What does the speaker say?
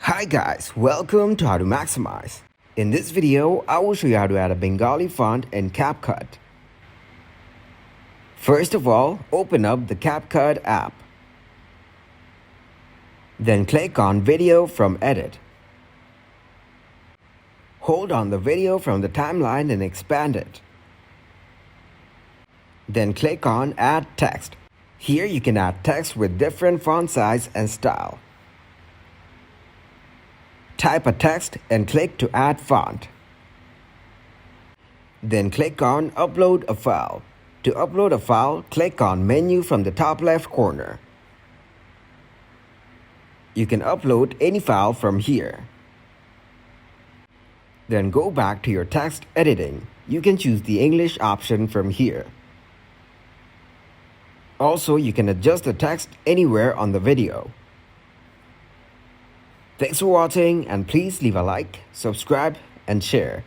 Hi guys, welcome to How to Maximize. In this video, I will show you how to add a Bengali font in Capcut. First of all, open up the Capcut app. Then click on Video from Edit. Hold on the video from the timeline and expand it. Then click on Add Text. Here you can add text with different font size and style. Type a text and click to add font. Then click on Upload a file. To upload a file, click on Menu from the top left corner. You can upload any file from here. Then go back to your text editing. You can choose the English option from here. Also, you can adjust the text anywhere on the video. Thanks for watching, and please leave a like, subscribe, and share.